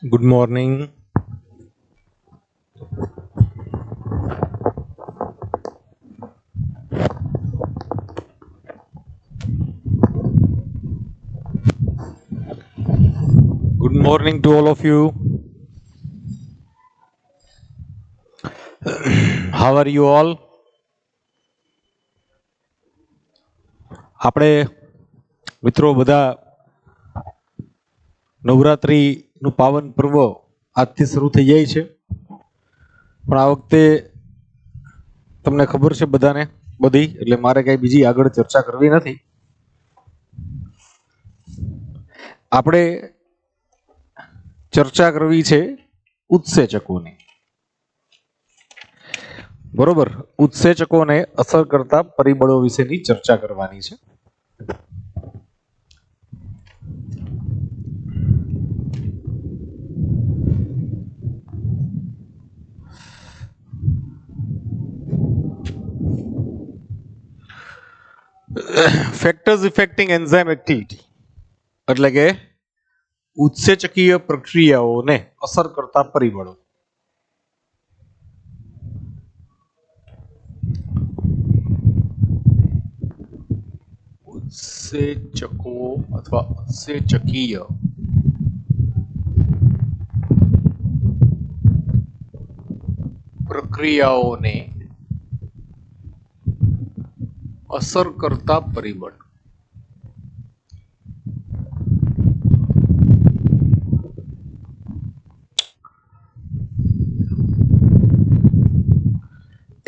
Good morning. Good morning to all of you. How are you all? આપણે મિત્રો બધા નવરાત્રીનું પાવન પર્વ આજથી શરૂ થઈ જાય છે. પણ આ વખતે તમને ખબર છે બધાને બધી, એટલે મારે કઈ બીજી આગળ ચર્ચા કરવી નથી. આપણે ચર્ચા કરવી છે ઉત્સેચકોની. બરોબર, ઉત્સેચકોને અસર કરતા પરિબળો વિશેની ચર્ચા કરવાની છે. ફેક્ટર્સ ઇફેક્ટિંગ એન્ઝાઇમ એક્ટિવિટી એટલે કે ઉત્સેચકીય પ્રક્રિયાઓને અસર કરતા પરિબળો. ઉત્સેચકો અથવા ઉત્સેચકીય પ્રક્રિયાઓને અસર કરતા પરિબળ.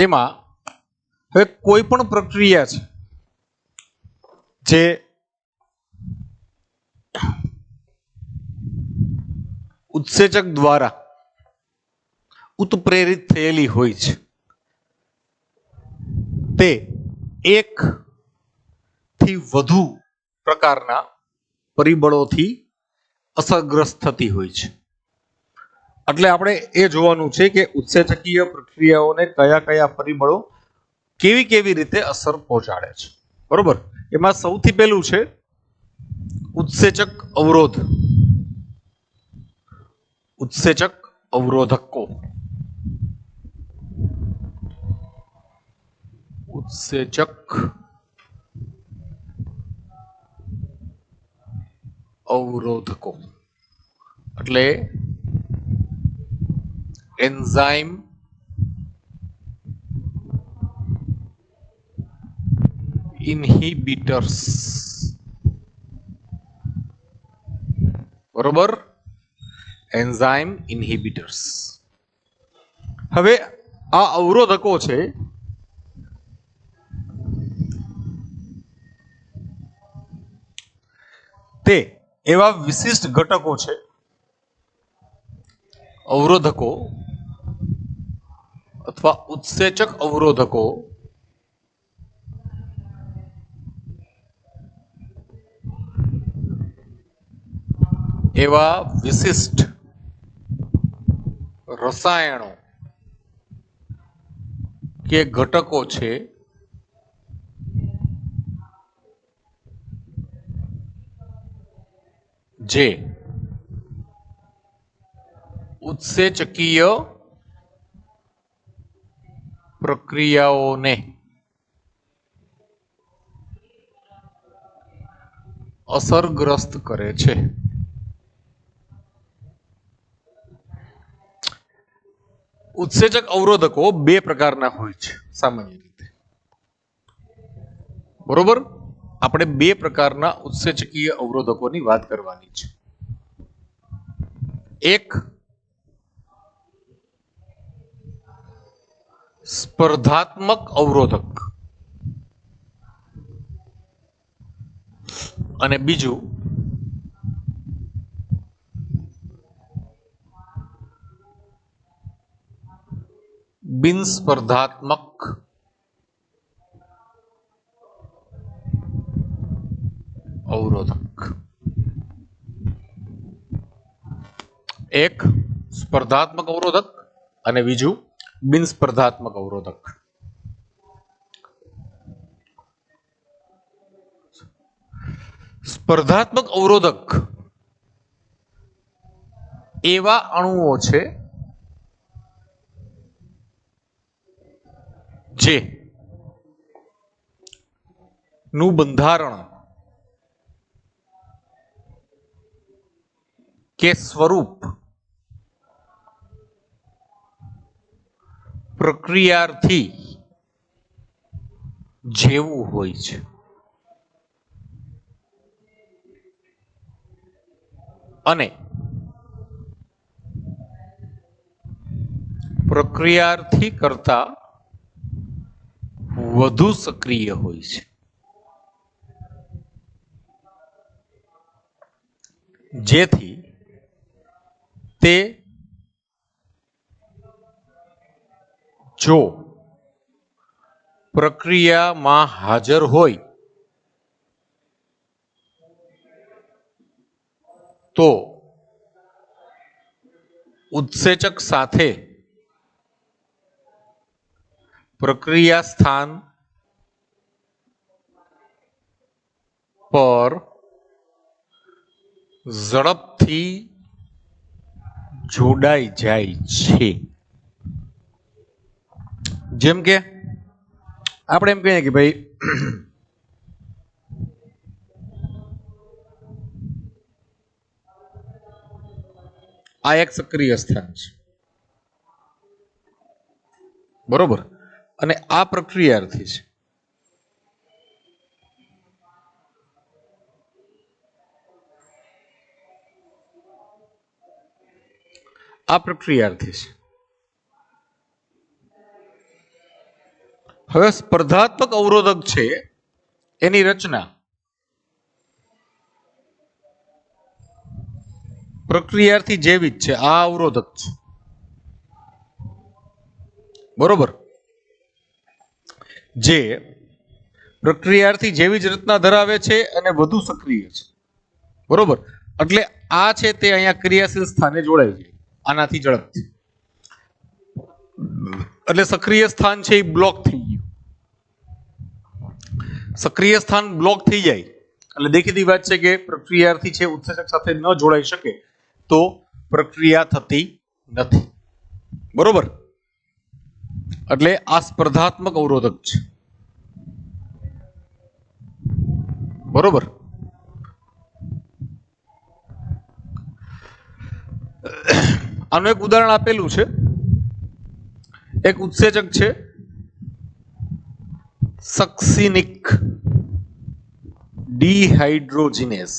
એમાં હવે કોઈ પણ પ્રક્રિયા છે જે ઉત્સેચક દ્વારા ઉત્પ્રેરિત થયેલી હોય છે તે એક થી વધુ પ્રકારના પરિબળોથી અસરગ્રસ્ત થતી હોય છે. એટલે આપણે એ જોવાનું છે કે ઉત્સેચકીય પ્રક્રિયાઓને કયા કયા પરિબળો કેવી કેવી રીતે અસર પહોંચાડે છે. બરોબર, એમાં સૌથી પહેલું છે ઉત્સેચક અવરોધ. ઉત્સેચક અવરોધકો. ઉત્સેચક અવરોધકો એટલે એન્ઝાઇમ ઇન્હિબિટર્સ. બરોબર, એન્ઝાઇમ ઇન્હિબિટર્સ. હવે આ અવરોધકો છે તે એવા વિશિષ્ટ ઘટકો છે, અવરોધકો અથવા ઉત્સેચક અવરોધકો એવા વિશિષ્ટ રસાયણો કે ઘટકો છે જે ઉત્સેચકીય પ્રક્રિયાઓને અસરગ્રસ્ત કરે છે. ઉત્સેચક અવરોધકો બે પ્રકારના હોય છે સામાન્ય રીતે. બરોબર, આપણે બે પ્રકારના ઉત્સેચકીય અવરોધકોની વાત કરવાની છે. એક સ્પર્ધાત્મક અવરોધક અને બીજું બિનસ્પર્ધાત્મક અવરોધક. એક સ્પર્ધાત્મક અવરોધક અને બીજું બિનસ્પર્ધાત્મક અવરોધક. સ્પર્ધાત્મક અવરોધક એવા અણુઓ છે જે નું બંધારણ કે સ્વરૂપ પ્રક્રિયાથી જેવું હોય છે. અને પ્રક્રિયાથી કરતા વધુ સક્રિય હોય છે. જેથી તે જો પ્રક્રિયામાં હાજર હોય તો ઉત્સેચક સાથે પ્રક્રિયા સ્થાન પર ઝડપથી જોડાઈ જાય છે. જેમ કે આપણે એમ કહીએ કે ભાઈ આ એક સક્રિય સ્થાન છે, બરોબર, અને આ પ્રક્રિયાર્થી છે. આ પ્રક્રિયાર્થી છે. હવે સ્પર્ધાત્મક અવરોધક છે એની રચના પ્રક્રિયાર્થી જેવી જ છે. આ અવરોધક છે, બરોબર, જે પ્રક્રિયાર્થી જેવી જ રચના ધરાવે છે અને વધુ સક્રિય છે, બરોબર. એટલે આ છે તે અહીંયા ક્રિયાશીલ સ્થાને જોડાઈ જાય આનાથી ઝડપથી. એટલે સક્રિય સ્થાન છે એ બ્લોક થઈ ગયું. સક્રિય સ્થાન બ્લોક થઈ જાય એટલે દેખીતી વાત છે કે પ્રક્રિયાર્થી છે ઉત્સેચક સાથે ન જોડાઈ શકે તો પ્રક્રિયા થતી નથી, બરોબર. એટલે આ સ્પર્ધાત્મક અવરોધક છે, બરોબર. આનું એક ઉદાહરણ આપેલું છે. એક ઉત્સેચક છે સક્સિનિક ડિહાઇડ્રોજિનેસ.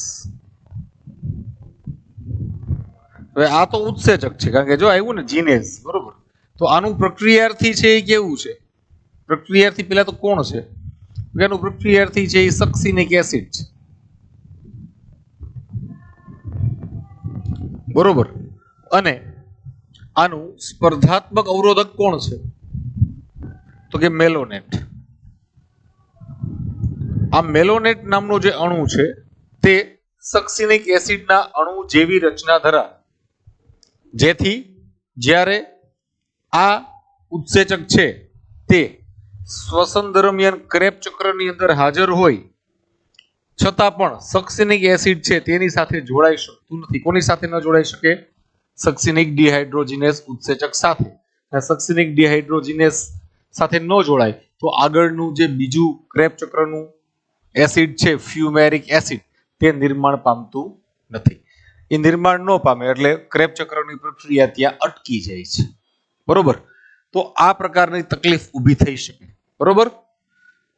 હવે આ તો ઉત્સેચક છે કારણ કે જો આવ્યું ને જીનેસ, બરોબર. તો આનું પ્રક્રિયાર્થી છે એ કેવું છે? પ્રક્રિયાર્થી પેલા તો કોણ છે? એનું પ્રક્રિયાર્થી છે એ સક્સિનિક એસિડ છે, બરોબર. અને આનું સ્પર્ધાત્મક અવરોધક કોણ છે? તો કે મેલોનેટ. આ મેલોનેટ નામનો જે અણુ છે તે સક્સિનિક એસિડના અણુ જેવી રચના ધરાવે, જેથી જ્યારે આ ઉત્સેચક છે તે શ્વસન દરમિયાન ક્રેબ ચક્રની અંદર હાજર હોય છતાં પણ સક્સિનિક એસિડ છે તેની સાથે જોડાઈ શકતું નથી. કોની સાથે ન જોડાઈ શકે? સક્સિનિક ડિહાઇડ્રોજિનેસ ઉત્સેચક સાથે. સક્સિનિક ડિહાઇડ્રોજિનેસ સાથે ન જોડાય તો આગળનું જે બીજું ક્રેબ ચક્રનું એસિડ છે ફ્યુમેરિક એસિડ તે નિર્માણ પામતું નથી. એ નિર્માણ ન પામે એટલે ક્રેબ ચક્રની પ્રક્રિયા ત્યાં અટકી જાય છે, બરોબર. તો આ પ્રકારની તકલીફ ઊભી થઈ શકે, બરોબર.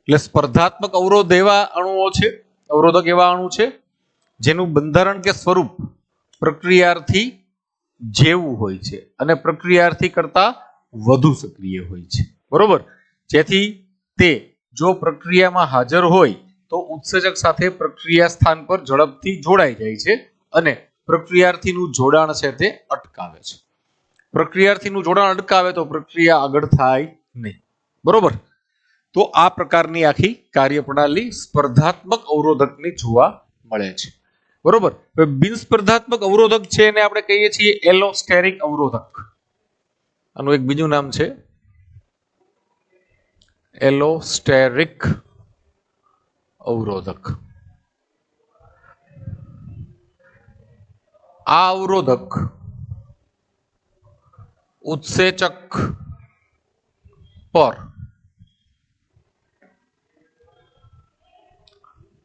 એટલે સ્પર્ધાત્મક અવરોધ એવા અણુઓ છે, અવરોધક એવા અણુ છે જેનું બંધારણ કે સ્વરૂપ પ્રક્રિયાર્થી જેવું હોય છે અને પ્રક્રિયાર્થી કરતા વધુ સક્રિય હોય છે, બરોબર. જેથી તે જો પ્રક્રિયામાં હાજર હોય તો ઉત્સેચક સાથે પ્રક્રિયા સ્થાન પર ઝડપથી જોડાઈ જાય છે અને પ્રક્રિયાર્થીનું જોડાણ છે તે અટકાવે છે. પ્રક્રિયાર્થીનું જોડાણ અટકાવે તો પ્રક્રિયા આગળ થાય નહીં, બરોબર. તો આ પ્રકારની આખી કાર્યપ્રણાલી સ્પર્ધાત્મક અવરોધકની જોવા મળે છે, બરોબર. બિન સ્પર્ધાત્મક અવરોધક છે એને આપણે કહીએ છીએ એલોસ્ટેરિક અવરોધક. આનું એક બીજું નામ છે એલોસ્ટેરિક અવરોધક. આ અવરોધક ઉત્સેચક પર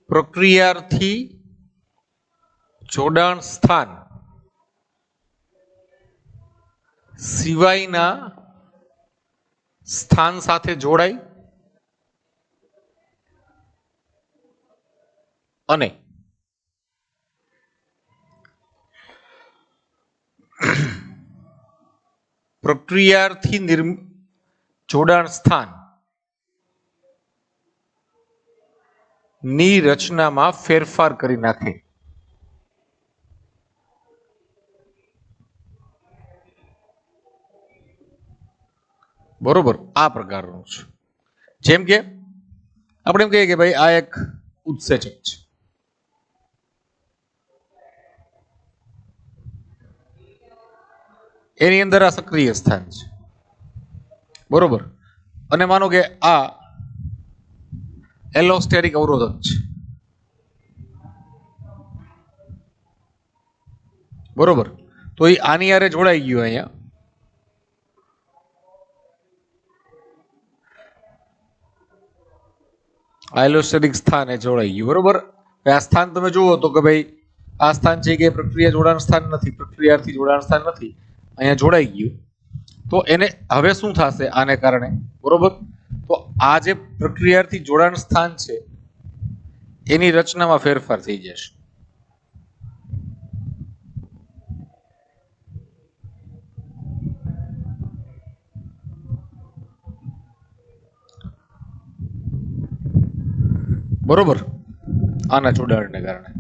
પ્રક્રિયાર્થી જોડાણ સ્થાન સિવાયના સ્થાન સાથે જોડાય અને પ્રક્રિયાર્થી જોડાણ સ્થાન ની રચનામાં ફેરફાર કરી નાખે. બરોબર, આ પ્રકારનું છે. જેમ કે આપણે એમ કહીએ કે ભાઈ આ એક ઉત્સેચક છે, એની અંદર આ સક્રિય સ્થાન છે. બરોબર, અને માનો કે આ એલોસ્ટેરિક અવરોધક છે. બરોબર, તો એ આની હારે જોડાઈ ગયું. અહીંયા એલોસ્ટેરિક સ્થાન એ જોડાઈ ગયું. બરોબર, આ સ્થાન તમે જુઓ તો કે ભાઈ આ સ્થાન છે કે પ્રક્રિયા જોડાણ સ્થાન નથી, પ્રક્રિયાર્થી જોડાણ સ્થાન નથી, અહીંયા જોડાઈ ગયું. તો એને હવે શું થશે આને કારણે? બરોબર, તો આ જે પ્રક્રિયાર્થી જોડાણ સ્થાન છે એની રચનામાં ફેરફાર થઈ જશે. બરોબર, આના જોડાણને કારણે.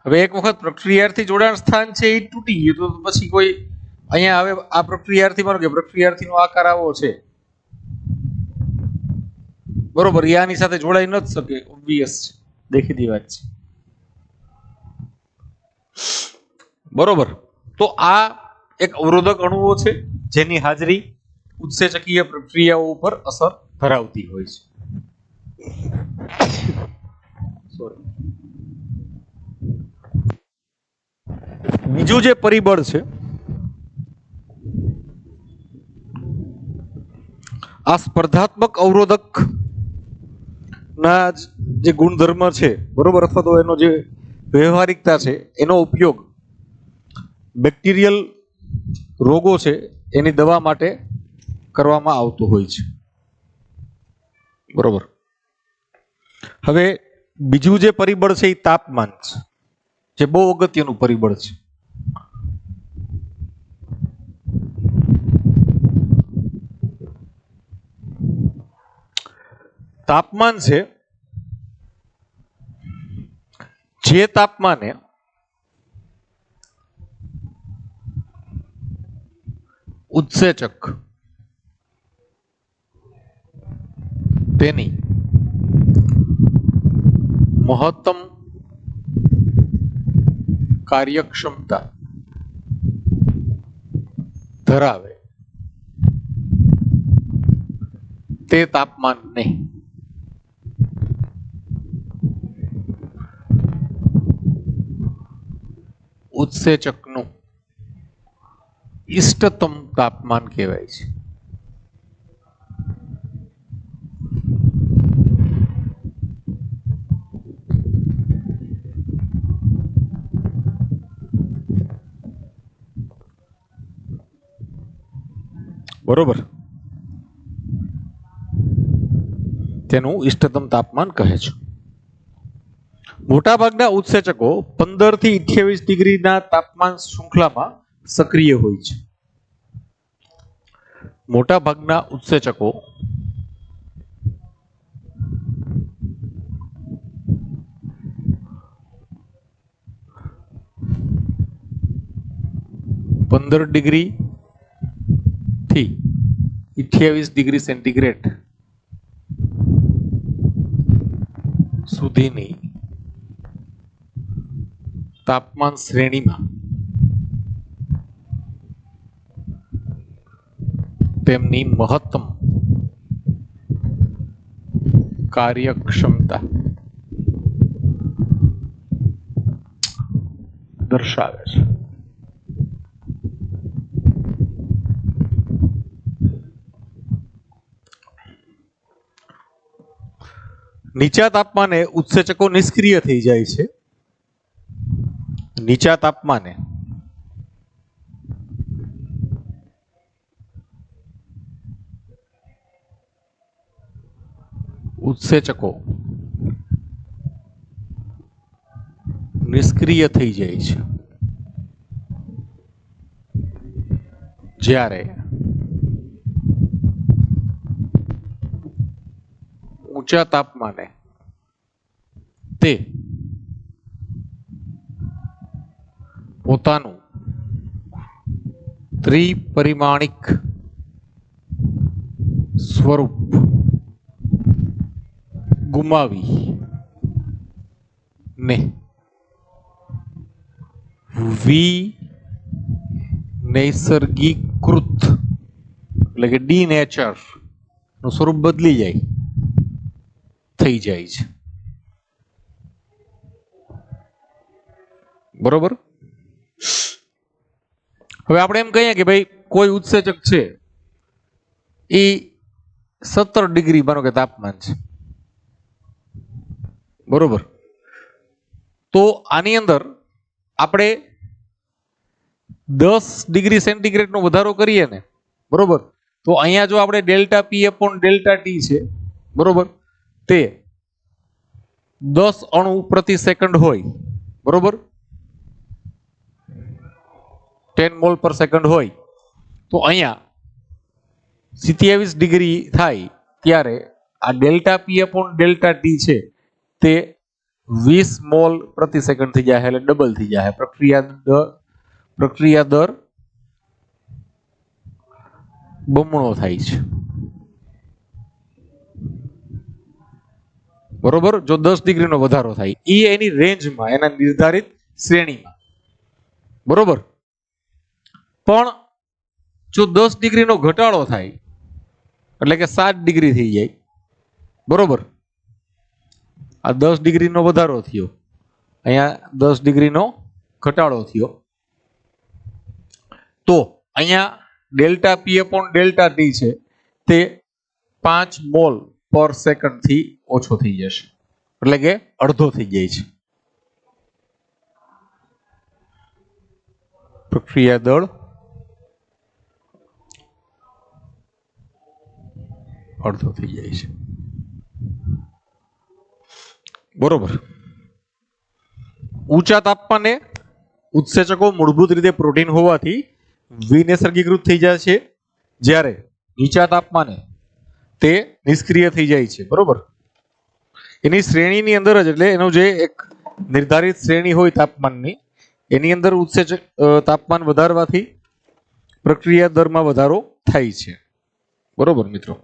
હવે એક વખત પ્રક્રિયાર્થી જોડાણ સ્થાન છે એ તૂટી ગયું તો પછી કોઈ અહીંયા હવે આ પ્રક્રિયાર્થી માનો કે પ્રક્રિયાર્થીનો આકાર આવો છે. બરોબર, એ આની સાથે જોડાઈ ન જ શકે, ઓબ્વિયસ છે, દેખીતી વાત છે. બરોબર, તો આ એક અવરોધક અણુઓ છે જેની હાજરી ઉત્સેચકીય પ્રક્રિયાઓ ઉપર અસર ધરાવતી હોય છે. સોરી. બીજું જે પરિબળ છે આ સ્પર્ધાત્મક અવરોધક ના જે ગુણધર્મ છે, બરોબર, અથવા તો એનો જે વ્યવહારિકતા છે એનો ઉપયોગ બેક્ટેરિયલ રોગો છે એની દવા માટે કરવામાં આવતો હોય છે. બરોબર, હવે બીજું જે પરિબળ છે એ તાપમાન છે, જે બહુ અગત્યનું પરિબળ છે. તાપમાન છે, જે તાપમાને ઉત્સેચક તેની મહત્તમ કાર્યક્ષમતા ધરાવે તે તાપમાનને ઉત્સેચકનું ઇષ્ટતમ તાપમાન કહેવાય છે. બરોબર, તેનું ઇષ્ટતમ તાપમાન કહે છે. મોટાભાગના ઉત્સેચકો 15 થી 28 ડિગ્રીના તાપમાન શૃંખલામાં સક્રિય હોય છે. મોટાભાગના ઉત્સેચકો 15 ડિગ્રી થી 28 ડિગ્રી સેન્ટીગ્રેડ સુધીની તાપમાન શ્રેણીમાં તેમની મહત્તમ કાર્યક્ષમતા દર્શાવે છે. નીચા તાપમાને ઉત્સેચકો નિષ્ક્રિય થઈ જાય છે. નીચા તાપમાને ઉત્સેચકો નિષ્ક્રિય થઈ જાય છે જ્યારે ઊંચા તાપમાને તે પોતાનું ત્રિપરિમાણિક સ્વરૂપ ગુમાવી ને વિનૈસર્ગીકૃત એટલે કે ડીનેચર નું સ્વરૂપ બદલી જાય થઈ જાય છે. બરોબર. હવે આપણે એમ કહીએ કે ભાઈ કોઈ ઉત્સેચક છે એ 17 ડિગ્રી માનો કે તાપમાન છે. બરોબર. તો આની અંદર આપણે 10 ડિગ્રી સેન્ટીગ્રેડ નો વધારો કરીએ ને, બરોબર, તો અહીંયા જો આપણે ડેલ્ટા પી અપોન ડેલ્ટા ટી છે, બરોબર, તે 10 અણુ પ્રતિ સેકન્ડ હોય, બરોબર, 10 મોલ પર સેકન્ડ હોય, તો અહીંયા 27 ડિગ્રી થાય ત્યારે આ ડેલ્ટા પી અપોન ડેલ્ટા ટી છે તે 20 મોલ પ્રતિ સેકન્ડ થઈ જાય, એટલે ડબલ થઈ જાય. પ્રક્રિયા દર બમણો થાય છે. બરોબર. જો 10 ડિગ્રીનો વધારો થાય એ એની રેન્જમાં, એના નિર્ધારિત શ્રેણીમાં, બરોબર. પણ જો 10 ડિગ્રીનો ઘટાડો થાય એટલે કે 7 ડિગ્રી થઈ જાય, બરોબર, આ 10 ડિગ્રીનો વધારો થયો, અહીંયા 10 ડિગ્રીનો ઘટાડો થયો, તો અહીંયા ડેલ્ટા પી અપોન ડેલ્ટા ટી છે તે 5 મોલ પર સેકન્ડ થી ઓછો થઈ જશે, એટલે કે અડધો થઈ જાય છે. પ્રક્રિયા દળ અડધો થઈ જાય છે. બરોબર. ઊંચા તાપમાને ઉત્સેચકો મૂળભૂત રીતે પ્રોટીન હોવાથી વિનૈસર્ગીકૃત થઈ જાય છે, જ્યારે નીચા તાપમાને તે નિષ્ક્રિય થઈ જાય છે. બરોબર. એની શ્રેણીની અંદર જ, એટલે એનું જે એક નિર્ધારિત શ્રેણી હોય તાપમાનની, એની અંદર ઉત્સેચક તાપમાન વધારવાથી પ્રક્રિયા દરમાં વધારો થાય છે. બરોબર મિત્રો.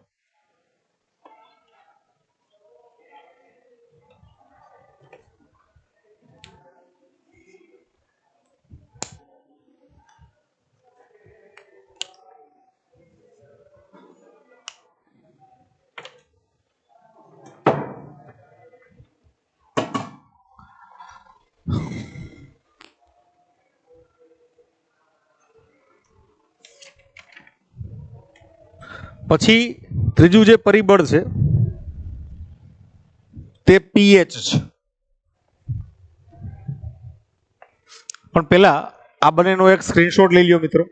પછી ત્રીજું જે પરિબળ છે તે પીએચ છે. પણ પહેલા આ બંનેનો એક સ્ક્રીનશોટ લઈ લ્યો મિત્રો.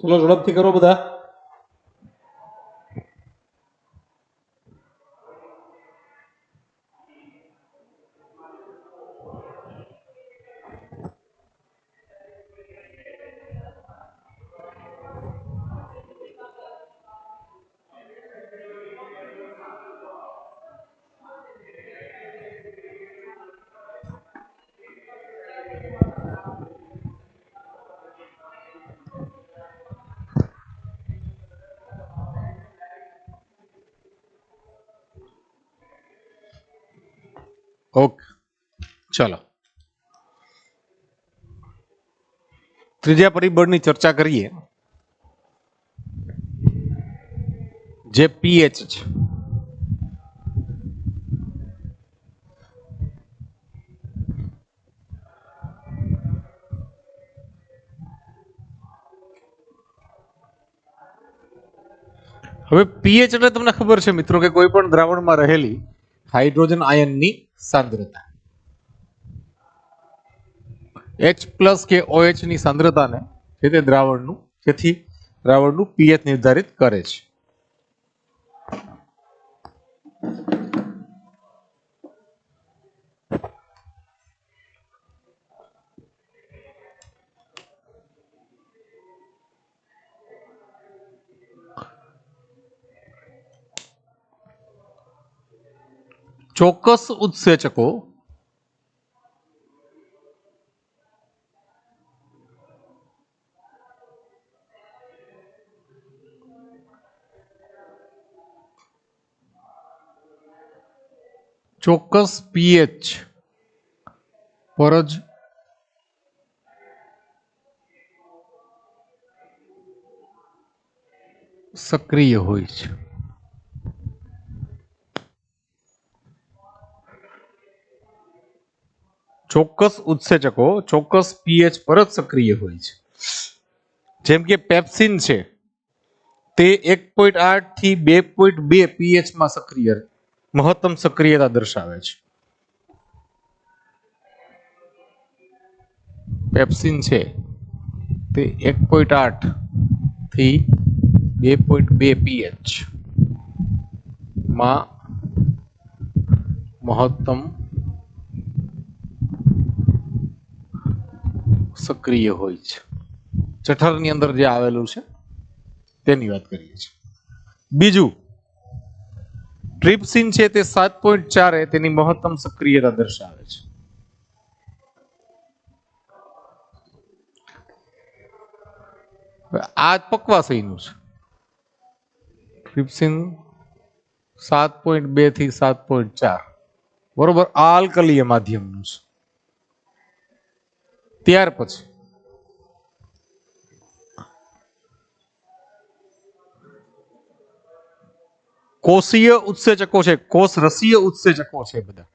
ચલો ઝડપથી કરો બધા. ઓકે, ચલો ત્રીજા પરિબળની ચર્ચા કરીએ, જે પીએચ છે. હવે પીએચ એટલે તમને ખબર છે મિત્રો કે કોઈ પણ દ્રાવણમાં રહેલી હાઇડ્રોજન આયનની સાંદ્રતા. H+ કે OH ની સાંદ્રતાને જે તે દ્રાવણનું પીએચ નિર્ધારિત કરે છે. ચોક્કસ ઉત્સેચકો ચોક્કસ પીએચ પર જ સક્રિય હોય છે. ચોક્કસ ઉત્સેચકો ચોક્કસ પીએચ પર જ સક્રિય હોય છે. જેમ કે પેપ્સિન છે તે 1.8 થી 2.2 પીએચ માં મહત્તમ સક્રિયતા દર્શાવે છે. પેપ્સિન છે તે 1.8 થી 2.2 પીએચ માં મહત્તમ સક્રિય હોય છે. જઠરની અંદર જે આવેલું છે તેની વાત કરીએ છીએ. બીજું ટ્રિપ્સિન છે તે 7.4 તેની મહત્તમ સક્રિયતા દર્શાવે છે. આ પક્વાશયનું છે. ટ્રિપ્સિન 7.2 થી 7.4 બરોબર, આ આલ્કલીય માધ્યમનું છે. ત્યાર પછી કોષીય ઉત્સેચકો છે, કોષ રસીય ઉત્સેચકો છે બધા.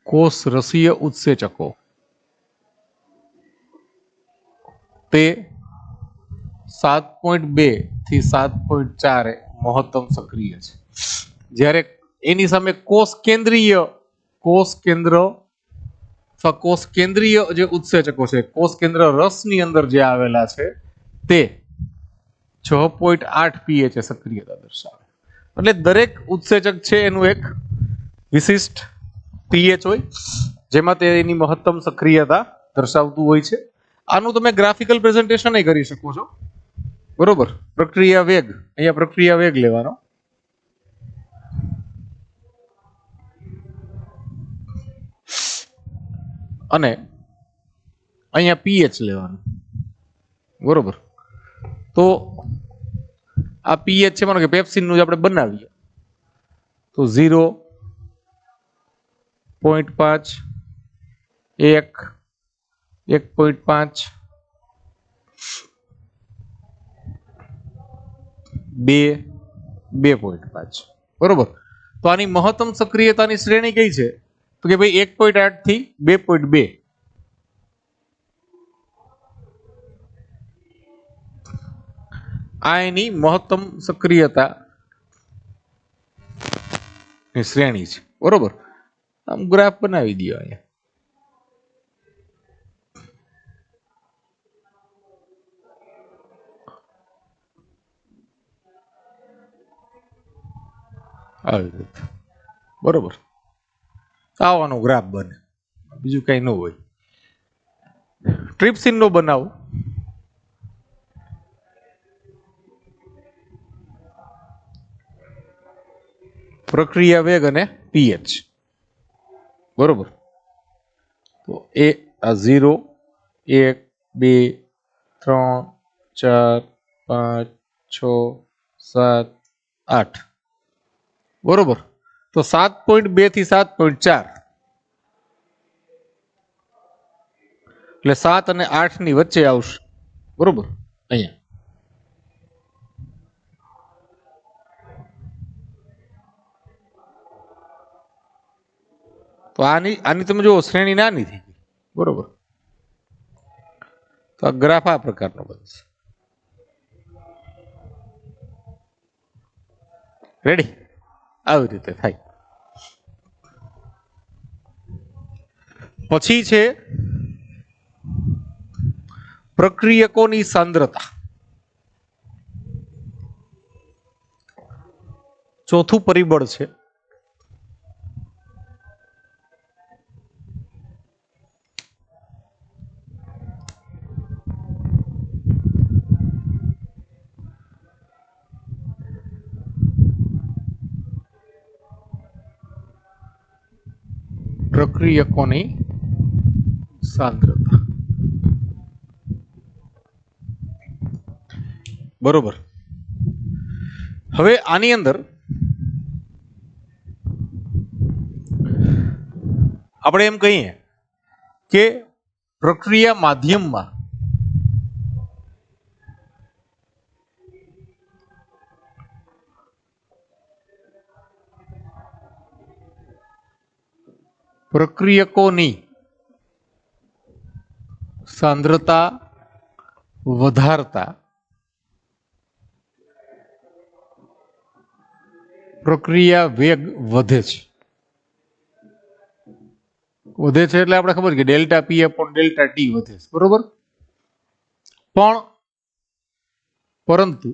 કોષ રસીય ઉત્સેચકો તે 7.2 થી 7.4 મહત્તમ સક્રિય છે. જ્યારે એની સામે કોષ કેન્દ્રીય જે ઉત્સેચકો છે, કોષ કેન્દ્ર રસની અંદર જે આવેલા છે તે 6.8 પીએચ સક્રિયતા દર્શાવે. એટલે દરેક ઉત્સેચક છે એનું એક વિશિષ્ટ પીએચ હોય જેમાં તેની મહત્તમ સક્રિયતા દર્શાવતું હોય છે. આનું તમે ગ્રાફિકલ પ્રેઝન્ટેશન કરી શકો છો. બરોબર, પ્રક્રિયા વેગ, અહીંયા પ્રક્રિયા વેગ લેવાનો, અને અહીંયા પીએચ લેવાનું. બરોબર, તો આ પીએચ છે, માનો કે પેપ્સિન નું આપણે બનાવીએ તો 0.5 1 1.5 2 2.5 બરોબર. તો આની મહત્તમ સક્રિયતાની શ્રેણી કઈ છે તો કે ભાઈ 1.8 થી 2.2. આ એની મહત્તમ સક્રિયતા ની શ્રેણી છે. બરોબર, આમ ગ્રાફ બનાવી દો અહીંયા. આવી રીતે બરોબર આવાનો ગ્રાફ બને, બીજું કઈ ન હોય. ટ્રિપ્સિન નો બનાવો પ્રક્રિયા વેગ અને પીએચ બરોબર. તો એ આ 0 1 2 3 4 5 6 7 8 બરોબર. તો 7.2 થી 7.4 એટલે 7 અને 8 ની વચ્ચે આવશે બરોબર. અહીંયા તો આની આની તમે જુઓ શ્રેણી નાની થઈ ગઈ બરોબર. તો આ ગ્રાફ આ પ્રકારનો બનશે. રેડી આવી રીતે થાય. પછી છે પ્રક્રિયકોની સાંદ્રતા. ચોથું પરિબળ છે પ્રક્રિયકોની સાંદ્રતા બરોબર. હવે આની અંદર આપણે એમ કહીએ કે પ્રક્રિયા માધ્યમમાં પ્રક્રિયકોની સાંદ્રતા વધારતા પ્રક્રિયા વેગ વધે છે. વધે છે એટલે આપણે ખબર કે ડેલ્ટા પી અપોન ડેલ્ટા ટી વધે છે બરોબર. પરંતુ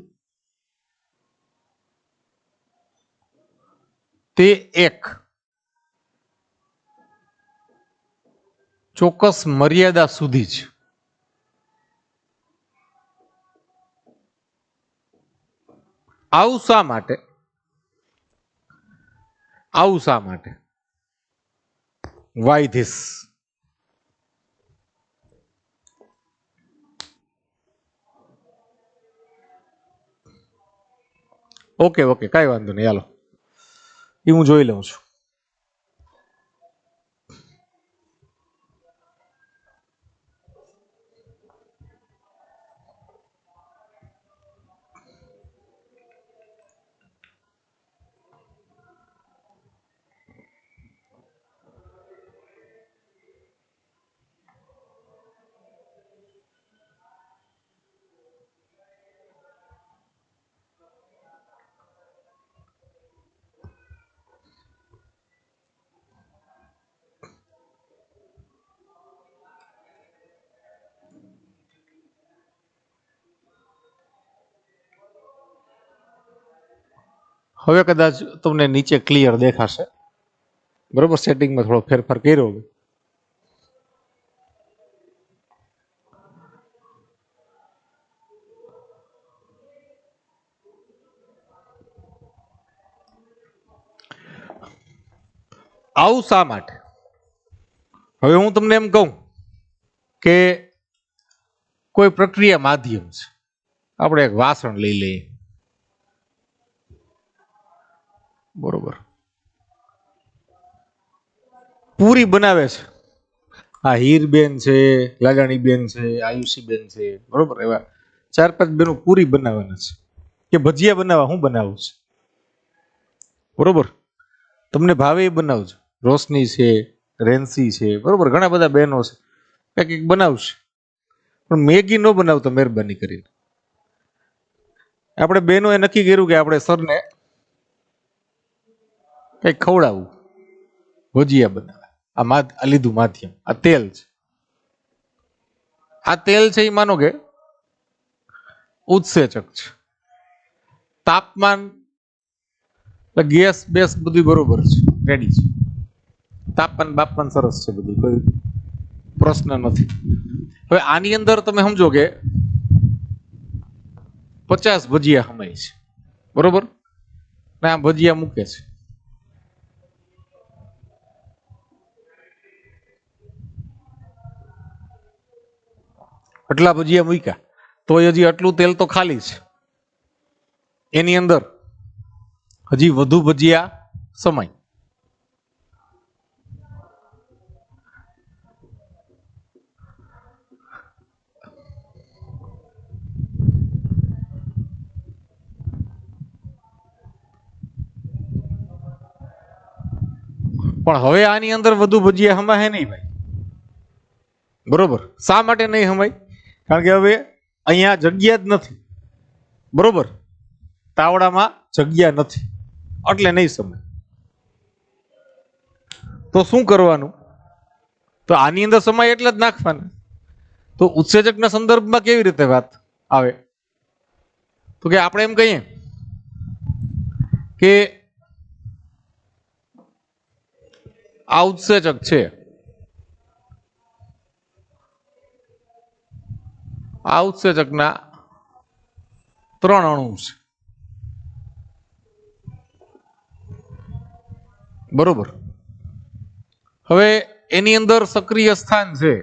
તે એક ચોક્કસ મર્યાદા સુધી જ. આવું શા માટે? આવું શા માટે? Why this? ઓકે ઓકે કઈ વાંધો નહીં હાલો એ હું જોઈ લઉં છું. હવે કદાચ તમને નીચે ક્લિયર દેખાશે બરોબર. સેટિંગમાં થોડો ફેરફાર કર્યો. આવું શા માટે? હવે હું તમને એમ કહું કે કોઈ પ્રક્રિયા માધ્યમ છે. આપણે એક વાસણ લઈ લઈએ બરોબર. પૂરી બનાવે છે. આ હીરબેન છે, લાગાણીબેન છે, આયુષીબેન છે બરોબર. એવા 4-5 બેનો પૂરી બનાવવાના છે કે ભજીયા બનાવવા હું બનાવું છે બરોબર. તમને ભાવે એ બનાવજો. રોશની છે, રેન્સી છે બરોબર. ઘણા બધા બહેનો છે કંઈક બનાવશે. પણ મેગી ન બનાવતો મહેરબાની કરીને. આપણે બહેનો એ નક્કી કર્યું કે આપણે સરને કંઈક ખવડાવવું, ભજીયા બનાવે. આ લીધું માધ્યમ, આ તેલ છે. આ તેલ છે એ માનો કે ઉત્સેચક છે. તાપમાન એટલે ગેસ બેસ બધું બરોબર છે, રેડી છે. તાપમાન બાપમાન સરસ છે, બધું કોઈ પ્રશ્ન નથી. હવે આની અંદર તમે સમજો કે 50 ભજીયા સમાય છે, બરોબર, ને આ ભજીયા મૂકે છે. આટલા ભજીયા મૂક્યા તો હજી આટલું તેલ તો ખાલી છે, એની અંદર હજી વધુ ભજીયા સમાય. પણ હવે આની અંદર વધુ ભજીયા હમાય નહીં ભાઈ, બરોબર. શા માટે નહીં હમાય? કારણ કે હવે અહીંયા જગ્યા જ નથી, બરોબર, તાવડામાં જગ્યા નથી, એટલે નહીં સમાય. તો શું કરવાનું? તો આની અંદર સમાય એટલે જ નાખવાના. તો ઉત્સેચકના સંદર્ભમાં કેવી રીતે વાત આવે? તો કે આપણે એમ કહીએ કે આ ઉત્સેચક છે, આ ઉત્સેચકના 3 અણુ છે, બરોબર. હવે એની અંદર સક્રિય સ્થાન છે,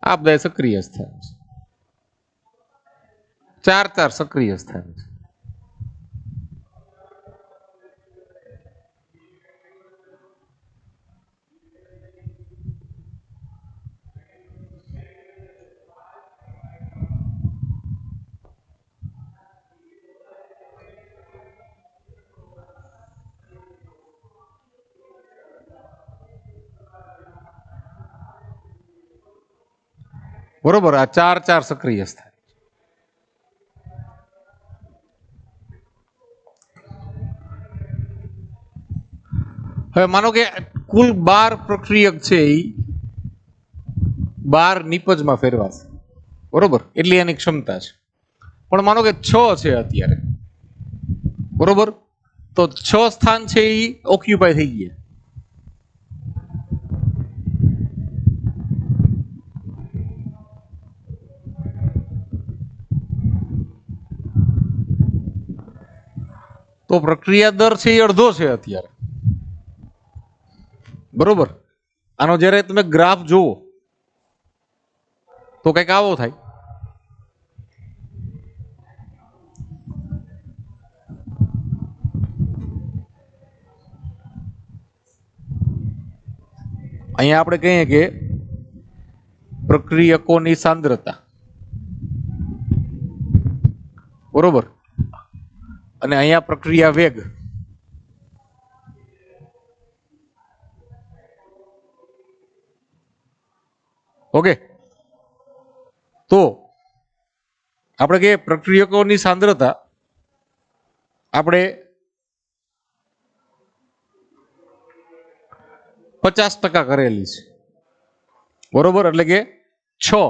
આ બધા સક્રિય સ્થાન છે, 4 સક્રિય સ્થાન છે. બરોબર, આ 4 સક્રિય સ્થાન. હવે માનો કે કુલ 12 પ્રક્રિયક છે, એ 12 નિપજમાં ફેરવાશે, બરોબર, એટલી એની ક્ષમતા છે. પણ માનો કે 6 છે અત્યારે, બરોબર, તો 6 સ્થાન છે એ ઓક્યુપાય થઈ ગયા. તો પ્રક્રિયા દર છે એ અડધો છે અત્યારે, બરોબર. આનો જ્યારે તમે ગ્રાફ જુઓ તો કઈક આવો થાય. અહીંયા આપણે કહીએ કે પ્રક્રિયકોની સાંદ્રતા, બરોબર, અને અહીંયા પ્રક્રિયા વેગ. ઓકે, તો આપણે કહીએ પ્રક્રિયકોની સાંદ્રતા આપણે 50% કરેલી છે, બરોબર, એટલે કે 6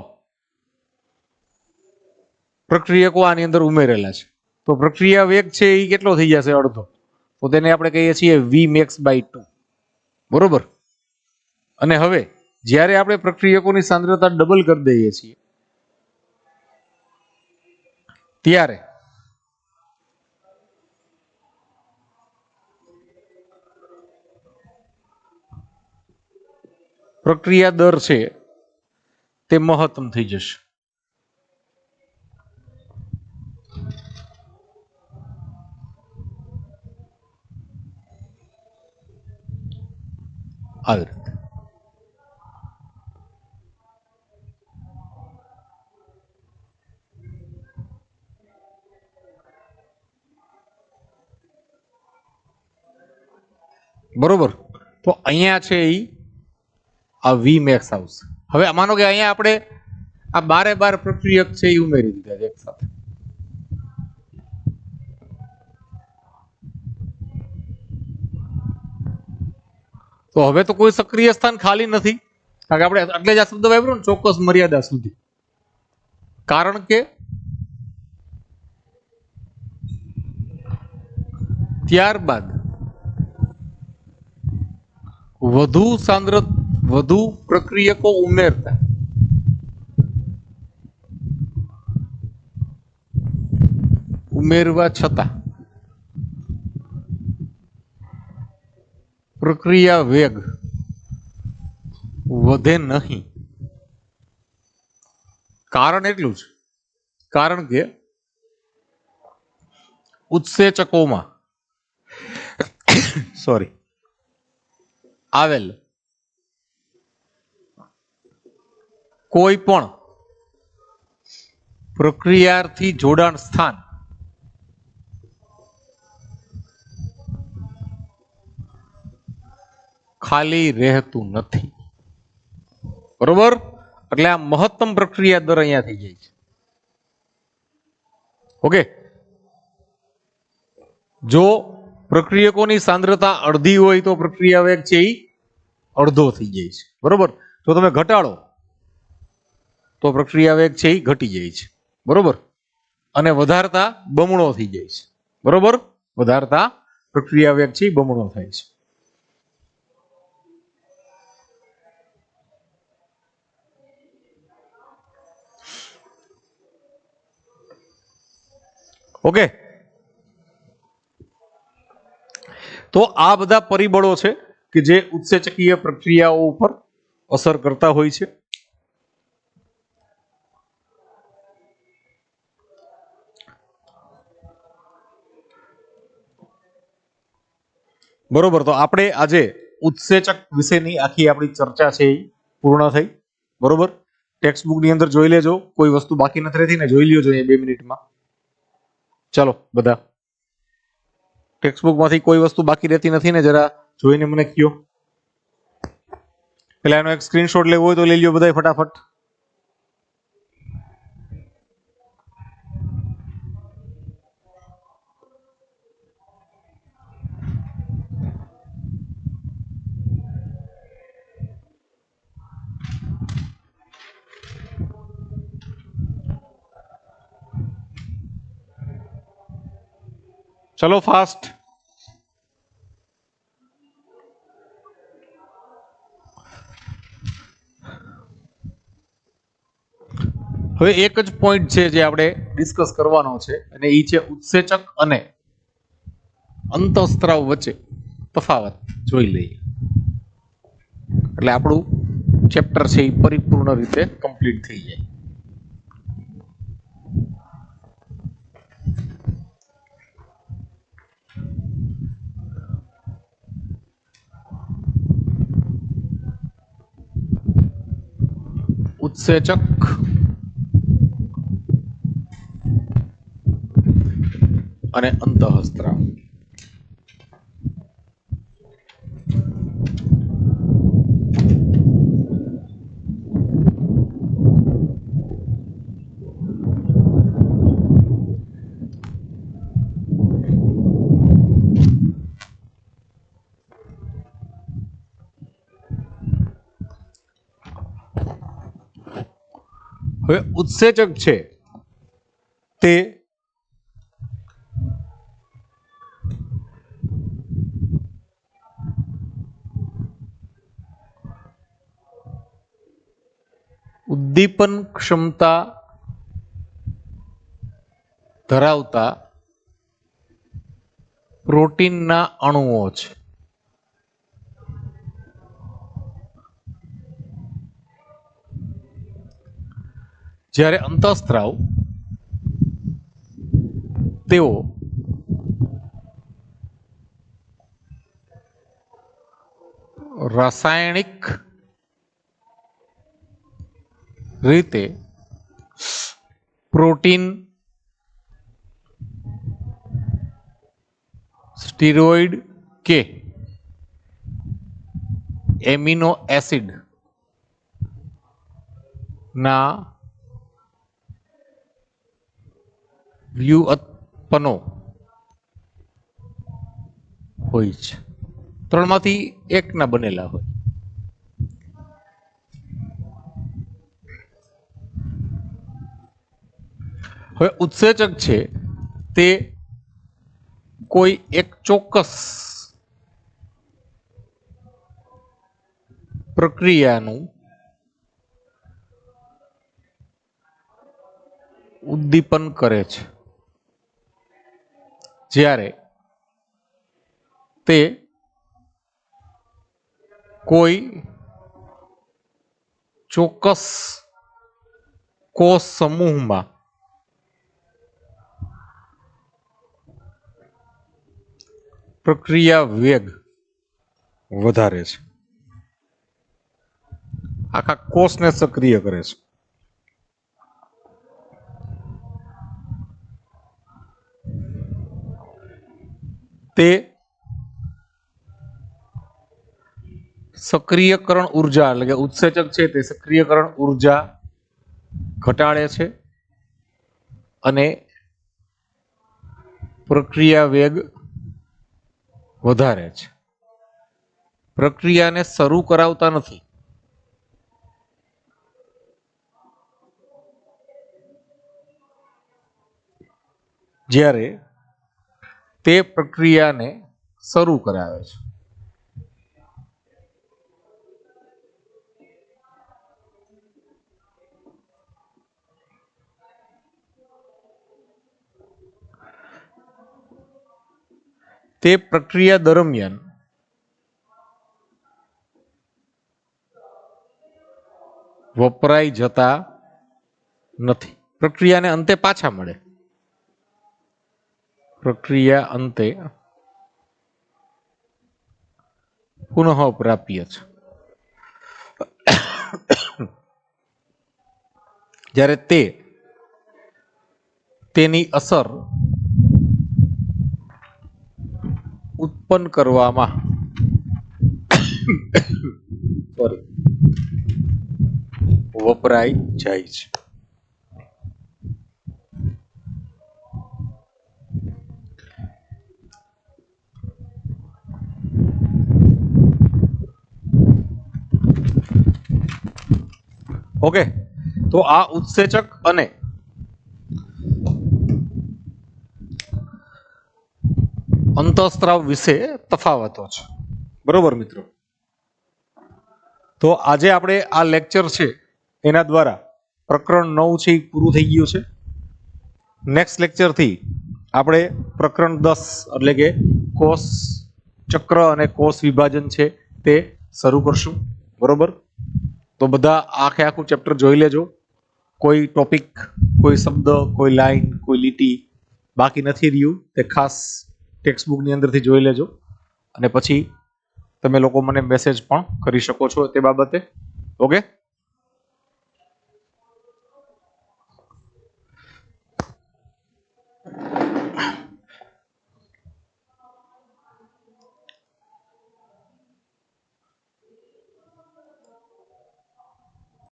પ્રક્રિયકો આની અંદર ઉમેરેલા છે. તો પ્રક્રિયા વેગ છે એ કેટલો થઈ જશે? અડધો. તો તેને આપણે કહીએ છીએ Vmax/2, બરોબર. અને હવે જ્યારે આપણે પ્રક્રિયકોની સાંદ્રતા ડબલ કરી દઈએ છીએ ત્યારે પ્રક્રિયા દર છે તે મહત્તમ થઈ જશે. આવી રીતે. બરોબર. તો અહીંયા છે એ આ Vmax આવશે. હવે માનો કે અહીંયા આપણે આ 12 પ્રક્રિયક છે એ ઉમેરી દીધા છે એક સાથે. તો હવે તો કોઈ સક્રિય સ્થાન ખાલી નથી, કારણ કે આપણે એટલે જ આ શબ્દ વાપર્યો ને, ચોક્કસ મર્યાદા સુધી. કારણ કે ત્યારબાદ વધુ પ્રક્રિયકો ઉમેરવા છતાં પ્રક્રિયા વેગ વધે નહીં. કારણ એટલું જ, કારણ કે ઉત્સેચકોમાં આવેલ કોઈ પણ પ્રક્રિયાર્થી જોડાણ સ્થાન ખાલી રહેતું નથી. બરોબર? એટલે આ મહત્તમ પ્રક્રિયા દર અહીંયા થઈ જાય છે. ઓકે, જો પ્રક્રિયકોની સાંદ્રતા અડધી હોય તો પ્રક્રિયા વેગ છે એ અડધો થઈ જાય છે. બરોબર? જો તમે ઘટાડો તો પ્રક્રિયા વેગ છે એ ઘટી જાય છે. બરોબર? અને વધારતા બમણો થઈ જાય છે. બરોબર? વધારતા પ્રક્રિયા વેગ છે એ બમણો થાય છે. ઓકે, તો આ બધા પરિબળો છે કે જે ઉત્સેચકીય પ્રક્રિયાઓ ઉપર અસર કરતા હોય છે. બરોબર, તો આપણે આજે ઉત્સેચક વિશેની આખી આપણી ચર્ચા છે એ પૂર્ણ થઈ. બરોબર, ટેક્સ્ટ બુક ની અંદર જોઈ લેજો, કોઈ વસ્તુ બાકી નથી રહેતી ને જોઈ લ્યો જોઈએ 2 મિનિટમાં. ચાલો બધા, ટેક્સ્ટ બુક માંથી કોઈ વસ્તુ બાકી રહેતી નથી ને જરા જોઈને મને કયો. પેલા એનો એક સ્ક્રીનશોટ લેવો હોય તો લઈ લ્યો બધા ફટાફટ. ચલો ફાસ્ટ. હવે એક જ પોઈન્ટ છે જે આપણે ડિસ્કસ કરવાનો છે અને એ છે ઉત્સેચક અને અંતઃસ્ત્રાવ વચ્ચે તફાવત જોઈ લઈએ એટલે આપણું ચેપ્ટર છે એ પરિપૂર્ણ રીતે કમ્પ્લીટ થઈ જાય. ઉત્સેચક અને અંતઃસ્ત્રાવ. હવે ઉત્સેચક છે તે ઉદ્દીપન ક્ષમતા ધરાવતા પ્રોટીનના અણુઓ છે. જ્યારે અંતઃસ્ત્રાવ તેઓ રાસાયણિક રીતે પ્રોટીન, સ્ટીરોઇડ કે એમિનો એસિડ ના વ્યુત્પન્નો હોય છે. 3 માંથી એકના બનેલા હોય. હવે ઉત્સેચક છે તે કોઈ એક ચોક્કસ પ્રક્રિયાનું ઉદ્દીપન કરે છે જ્યારે તે કોઈ ચોક્કસ કોષ સમૂહમાં પ્રક્રિયા વેગ વધારે છે, આખા કોષને સક્રિય કરે છે. તે સક્રિયકરણ ઉર્જા એટલે કે ઉત્સેચક છે તે સક્રિયકરણ ઉર્જા ઘટાડે છે અને પ્રક્રિયા વેગ વધારે છે. પ્રક્રિયાને શરૂ કરાવતા નથી. જ્યારે તે પ્રક્રિયાને શરૂ કરાવે છે. તે પ્રક્રિયા દરમિયાન વપરાઈ જતા નથી. પ્રક્રિયાને અંતે પાછા મળે. પ્રક્રિયા અંતે પુનઃ પ્રાપ્ય છે. જ્યારે તેની અસર ઉત્પન્ન કરવામાં વપરાઈ જાય છે. ઓકે, તો આ ઉત્સેચક અને અંતઃસ્ત્રાવ વિશે તફાવતો છે. બરોબર મિત્રો, તો આજે આપણે આ લેક્ચર છે એના દ્વારા પ્રકરણ 9 છે પૂરું થઈ ગયું છે. નેક્સ્ટ લેક્ચરથી આપણે પ્રકરણ 10 એટલે કે કોષ ચક્ર અને કોષ વિભાજન છે તે શરૂ કરશું. બરોબર, તો બધા આખું ચેપ્ટર જોઈ લેજો. કોઈ ટોપિક, કોઈ શબ્દ, કોઈ લાઈન, કોઈ લીટી બાકી નથી રહ્યું તે ખાસ ટેક્સ્ટ બુકની અંદરથી જોઈ લેજો અને પછી તમે લોકો મને મેસેજ પણ કરી શકો છો તે બાબતે. ઓકે.